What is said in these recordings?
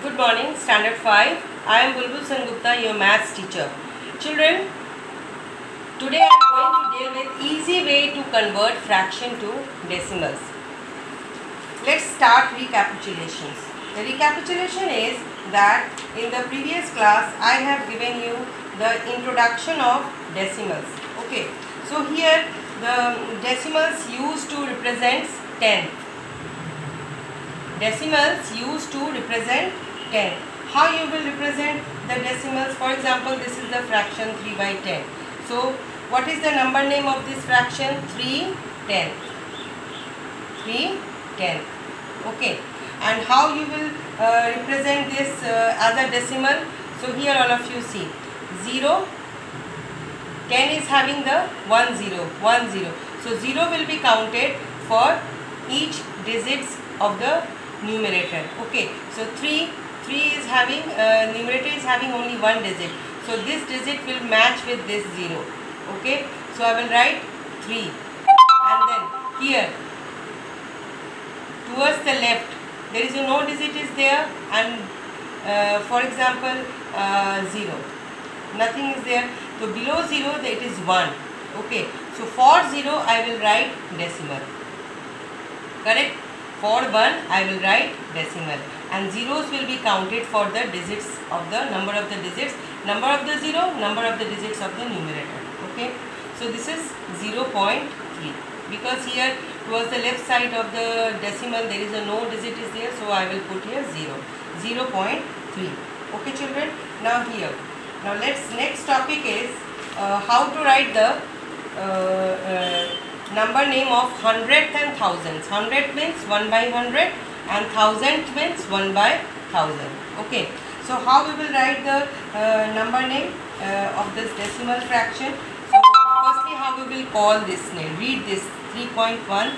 Good morning, Standard 5. I am Bulbul Sengupta, your maths teacher. Children, today I am going to deal with easy way to convert fraction to decimals. Let's start recapitulations. The recapitulation is that in the previous class I have given you the introduction of decimals. Okay, so here the decimals used to represent 10. Decimals used to represent 10. How you will represent the decimals? For example, this is the fraction 3 by 10. So, what is the number name of this fraction? 3 10. 3 10. Okay. And how you will represent this as a decimal? So, here all of you see 0. 10 is having the 1 0. 1 0. So, 0 will be counted for each digits of the numerator. Okay, so 3 is having numerator is having only one digit, so this digit will match with this 0. Okay, so I will write 3, and then here towards the left there is no digit is there, and for example 0, nothing is there. So below 0 it is 1. Okay, so for 0 I will write decimal. Correct? For 1 I will write decimal, and zeros will be counted for the digits of the number of the digits, number of the 0, number of the digits of the numerator. Okay, so this is 0.3, because here towards the left side of the decimal there is a no digit is there, so I will put here 0. 0.3. Okay children, now here, now next topic is how to write the number name of hundredth and thousands. 100 means 1 by 100 and 1000 means 1 by 1000. Okay, so how we will write the number name of this decimal fraction? So firstly, how we will call this name? Read this 3.1.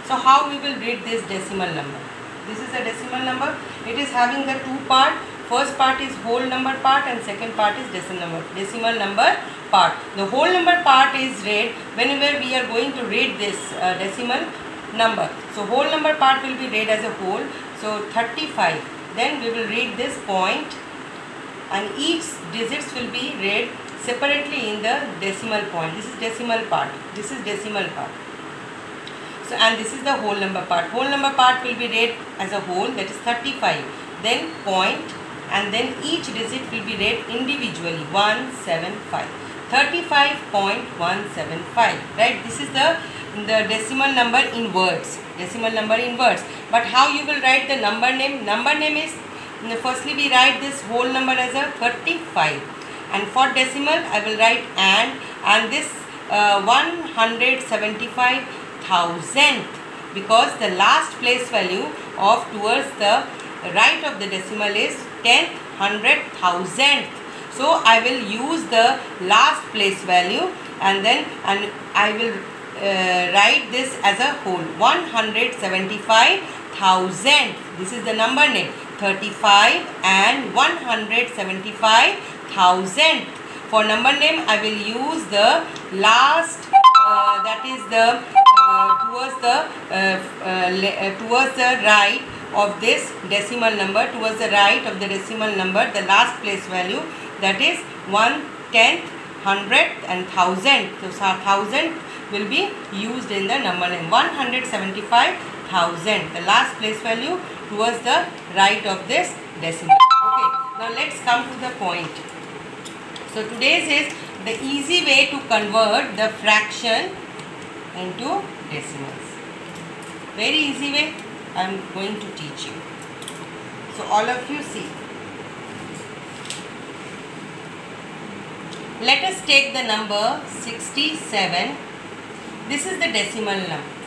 So how we will read this decimal number? This is a decimal number. It is having the two part. First part is whole number part and second part is decimal number part. The whole number part is read whenever we are going to read this decimal number. So whole number part will be read as a whole. So 35. Then we will read this point, and each digits will be read separately in the decimal point. This is decimal part. This is decimal part. So and this is the whole number part. Whole number part will be read as a whole, that is 35. Then point, and then each digit will be read individually. 175. 35.175. Right? This is the decimal number in words. Decimal number in words. But how you will write the number name? Number name is, firstly we write this whole number as a 35. And for decimal I will write and this 175,000th, because the last place value of towards the right of the decimal is 10th, 100th, 1000th. So I will use the last place value, and I will write this as a whole. 175,000. This is the number name. 35 and 175,000. For number name I will use the last that is the towards the right of this decimal number, towards the right of the decimal number, the last place value, that is 1, 10th, 100th and 1000th. So 1000 will be used in the number name. 175,000, the last place value towards the right of this decimal. Okay, now let's come to the point. So today's is the easy way to convert the fraction into decimals. Very easy way I am going to teach you. So all of you see. Let us take the number 67. This is the decimal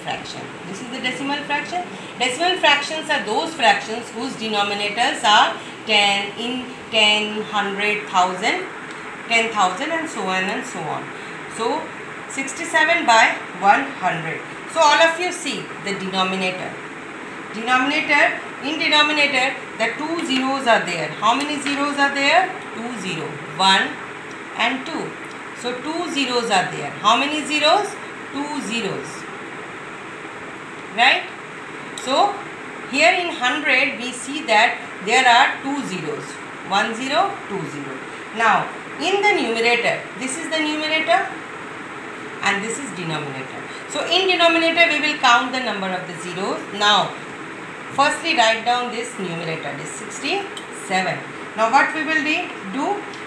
fraction. This is the decimal fraction. Decimal fractions are those fractions whose denominators are 10, 100, 1000, 10,000 and so on and so on. So 67 by 100. So all of you see the denominator. In denominator the two zeros are there. How many zeros are there? 2 0. 1 and 2. So 2 zeros are there. How many zeros? 2 zeros. Right? So Here in 100 we see that there are 2 zeros. 1 0, 2 0. Now in the numerator, this is the numerator and this is denominator. So in denominator we will count the number of the zeros. Now firstly write down this numerator, this 67. Now what we will do?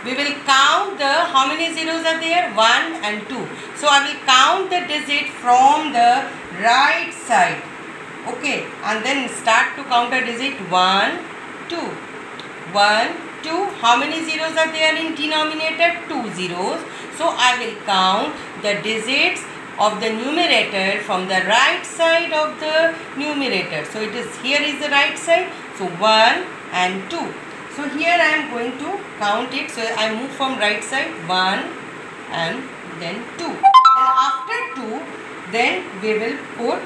We will count the, how many zeros are there? 1 and 2. So I will count the digit from the right side. Okay, and then start to count a digit 1, 2. 1, 2. How many zeros are there in denominator? 2 zeros. So I will count the digits of the numerator from the right side of the numerator. So it is, here is the right side. So 1 and 2. So here I am going to count it. So I move from right side 1 and then 2. And after 2, then we will put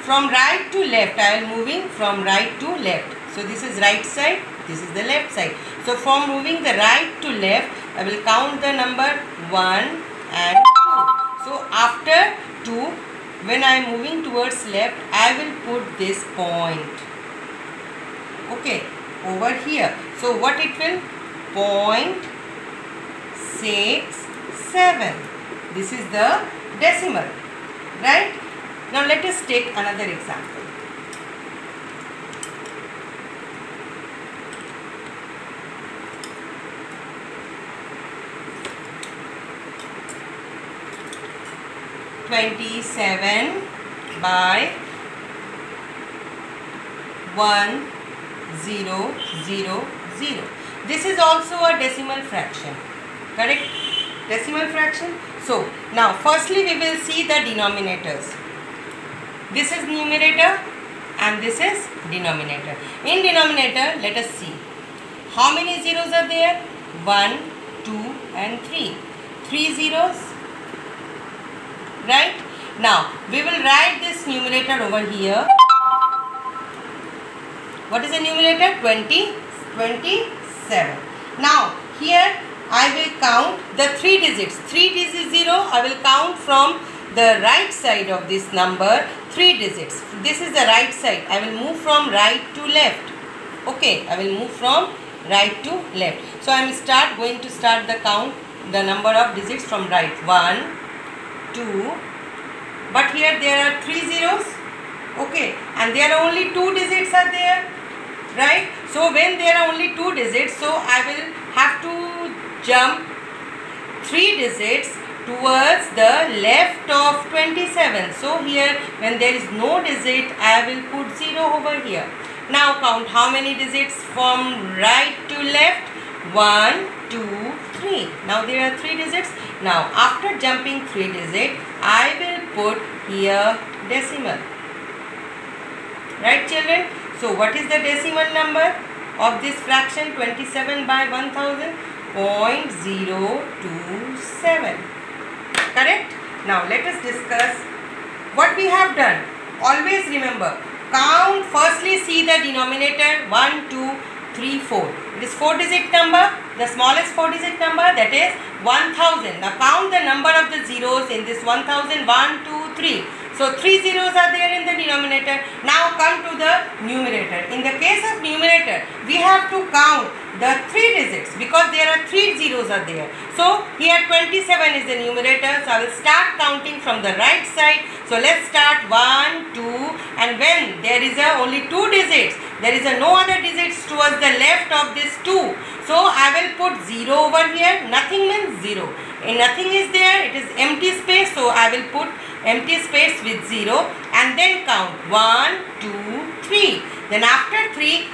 from right to left. I am moving from right to left. So this is right side, this is the left side. So from moving the right to left, I will count the number 1 and 2. So after 2, when I am moving towards left, I will put this point. Okay, over here. So what it will? 0.67. This is the decimal, right? Now let us take another example. (27 by 1000). This is also a decimal fraction, correct? Decimal fraction. So now firstly we will see the denominators. This is numerator and this is denominator. In denominator, let us see how many zeros are there. 1, 2 and 3. 3 zeros, right? Now we will write this numerator over here. What is the numerator? 27. Now here I will count the 3 digits. 3 digits 0. I will count from the right side of this number 3 digits. This is the right side. I will move from right to left. Okay, I will move from right to left. So I am going to start the count, the number of digits from right. 1, 2. But here there are 3 zeros. Okay, and there are only 2 digits are there, right? So when there are only 2 digits, so I will have to jump 3 digits towards the left of 27. So here when there is no digit, I will put 0 over here. Now count how many digits from right to left. 1, 2, 3. Now there are 3 digits. Now after jumping 3 digits, I will put here decimal. Right children? So what is the decimal number of this fraction 27 by 1000? 0.027. Correct? Now let us discuss what we have done. Always remember, count, firstly see the denominator 1, 2, 3, 4. It is 4 digit number, the smallest 4 digit number, that is 1000. Now count the number of the zeros in this 1000. 1, 2, 3. So 3 zeros are there in the denominator. Now come to the numerator. In the case of numerator, we have to count the 3 digits because there are 3 zeros are there. So here 27 is the numerator. So I will start counting from the right side. So let's start 1, 2, and when there is only 2 digits, there is no other digits towards the left of this 2. So I will put 0 over here. Nothing means 0. And nothing is there. It is empty space. So I will put empty space with 0 and then count 1, 2, 3. Then after 3,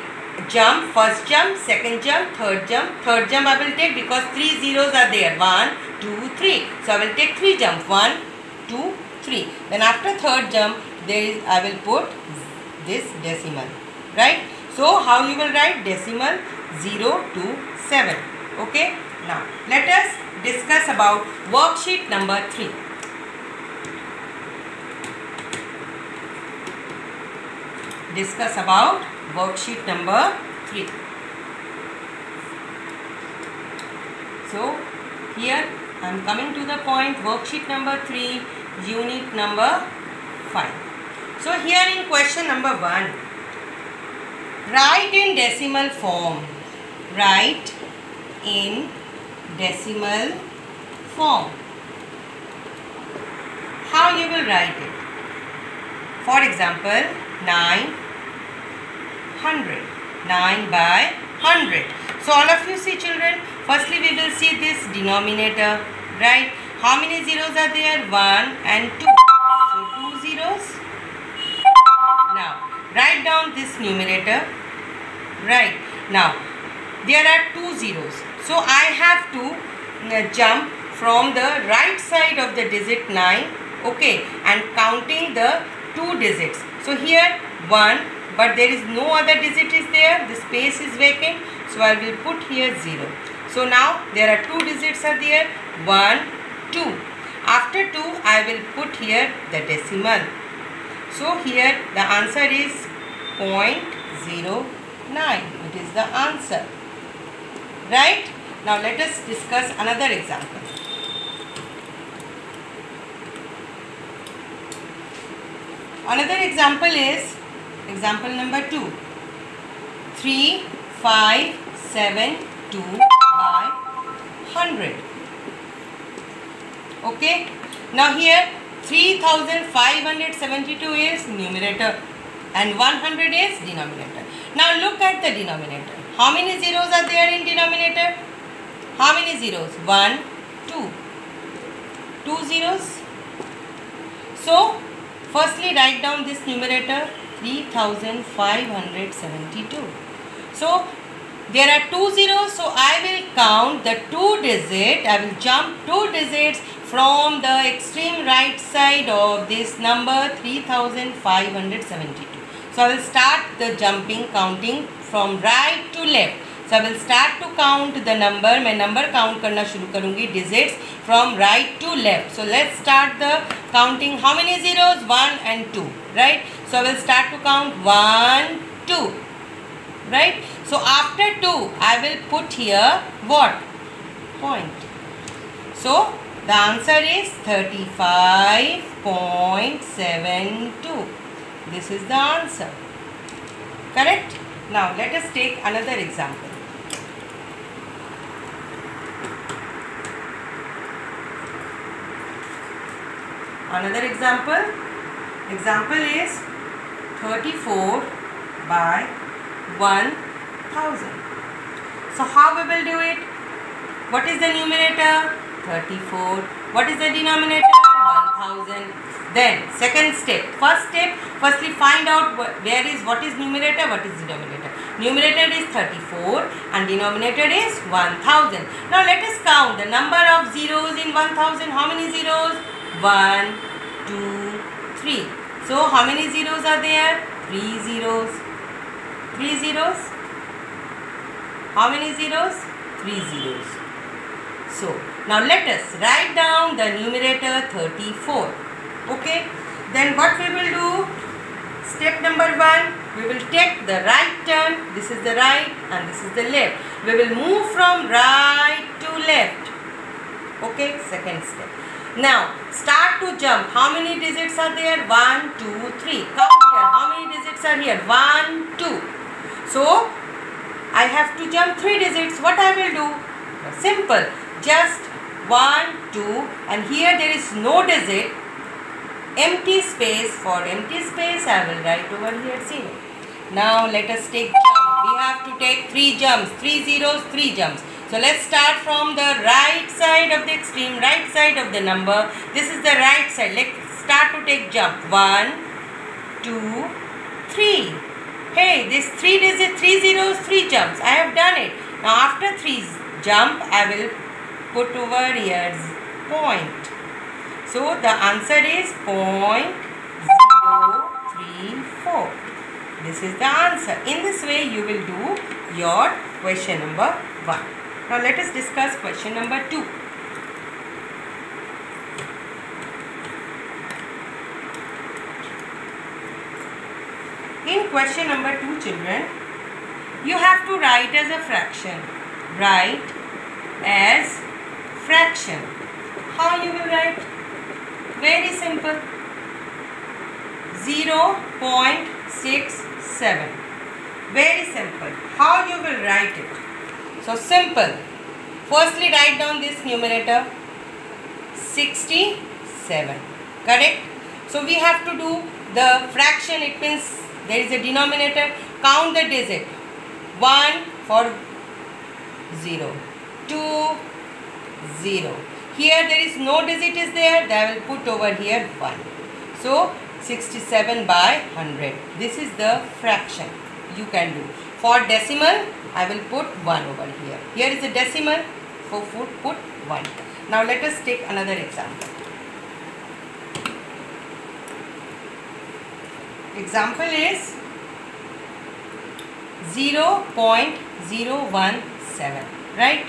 jump, first jump, second jump, third jump. Third jump I will take because 3 zeros are there. 1, 2, 3. So I will take 3 jumps. 1, 2, 3. Then after third jump, I will put this decimal. Right? So how you will write decimal? 0 to 7. Okay? Now let us discuss about worksheet number 3. Discuss about worksheet number 3. So here I am coming to the point, worksheet number 3, unit number 5. So here in question number 1, Write in decimal form. Write in decimal form. How you will write it? For example, 900. 9 by 100. So all of you see, children, firstly we will see this denominator, right? How many zeros are there? 1 and 2. So 2 zeros. Now write down this numerator. Right. Now there are 2 zeros. So I have to jump from the right side of the digit 9, okay, and counting the 2 digits. So here 1, but there is no other digit is there. The space is vacant. So I will put here 0. So now there are 2 digits are there. 1, 2. After 2 I will put here the decimal. So here the answer is 0.09. It is the answer. Right? Now let us discuss another example. Another example is example number 2. 3572 by 100. Okay. Now here 3572 is numerator and 100 is denominator. Now look at the denominator. How many zeros are there in denominator? How many zeros? 1, 2. 2 zeros. So firstly write down this numerator 3572. So there are 2 zeros. So I will count the 2 digit. I will jump 2 digits from the extreme right side of this number 3572. So I will start the jumping counting from right to left. So I will start to count the number. मैं number count करना शुरू करूँगी digits from right to left. So let's start the counting. How many zeros? 1 and 2. Right? So I will start to count 1, 2. Right? So after 2, I will put here what? Point. So the answer is 35.72. This is the answer. Correct? Now let us take another example. Another example. Example is 34 by 1000. So how we will do it? What is the numerator? 34. What is the denominator? 1000. Then second step. First step, firstly find out what is numerator, what is denominator. Numerator is 34 and denominator is 1000. Now let us count the number of zeros in 1000. How many zeros? 1, 2, 3. So how many zeros are there? 3 zeros. 3 zeros. How many zeros? 3 zeros. So now let us write down the numerator 34. Okay. Then what we will do? Step number 1. We will take the right turn. This is the right and this is the left. We will move from right to left. Okay. Second step. Now start to jump. How many digits are there? 1, 2, 3. Count here. How many digits are here? 1, 2. So I have to jump 3 digits. What I will do? Simple. Just 1, 2 and here there is no digit. Empty space. For empty space I will write over here 0. Now let us take jump. We have to take 3 jumps. 3 zeros, 3 jumps. So let's start from the right side of the extreme right side of the number. This is the right side. Let's start to take jump. 1, 2, 3. Hey, this 3 digits, 3 zeros, 3 jumps. I have done it. Now after 3 jump, I will put over here point. So the answer is 0.034. This is the answer. In this way you will do your question number 1. Now let us discuss question number 2. In question number 2, children, you have to write as a fraction. Write as fraction. How you will write? Very simple. 0.67. Very simple. How you will write it? So simple. Firstly, write down this numerator 67. Correct? So we have to do the fraction. It means there is a denominator. Count the digit. 1 for 0. 2, 0. Here there is no digit is there. I will put over here 1. So 67 by 100. This is the fraction you can do. For decimal, I will put 1 over here. Here is a decimal. So put 1. Now let us take another example. Example is 0.017. Right?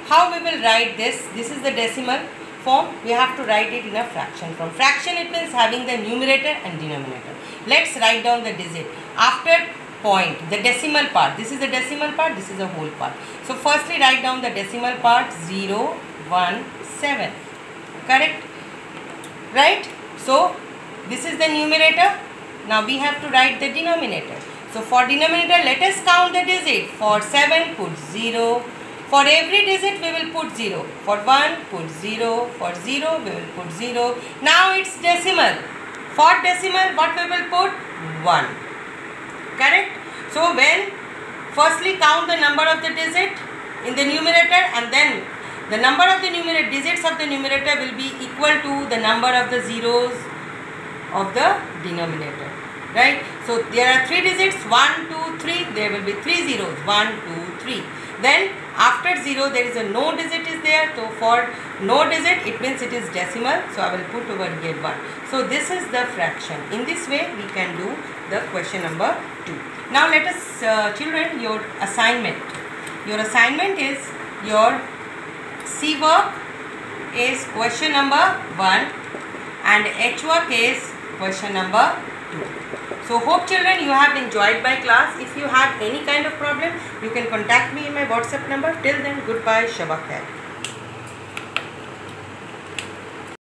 How we will write this? This is the decimal form. We have to write it in a fraction form. Fraction, it means having the numerator and denominator. Let's write down the digit. After point, the decimal part. This is the decimal part. This is the whole part. So firstly write down the decimal part 017. Correct? Right? So this is the numerator. Now we have to write the denominator. So for denominator, let us count the digit. For 7, put 0. For every digit, we will put 0. For 1, put 0. For 0, we will put 0. Now it's decimal. For decimal, what we will put? 1. Correct? So when firstly count the number of the digit in the numerator, and then the number of the numerator, digits of the numerator will be equal to the number of the zeros of the denominator. Right? So there are 3 digits, 1, 2, 3. There will be 3 zeros, 1, 2, 3. Then after 0 there is a no digit is there. So for no digit, it means it is decimal. So I will put over here 1. So this is the fraction. In this way we can do the question number 2. Now let us children, your assignment. Your assignment is your C work is question number 1 and H work is question number 2. So hope children you have enjoyed my class. If you have any kind of problem, you can contact me in my WhatsApp number. Till then, goodbye, Shabba Khair.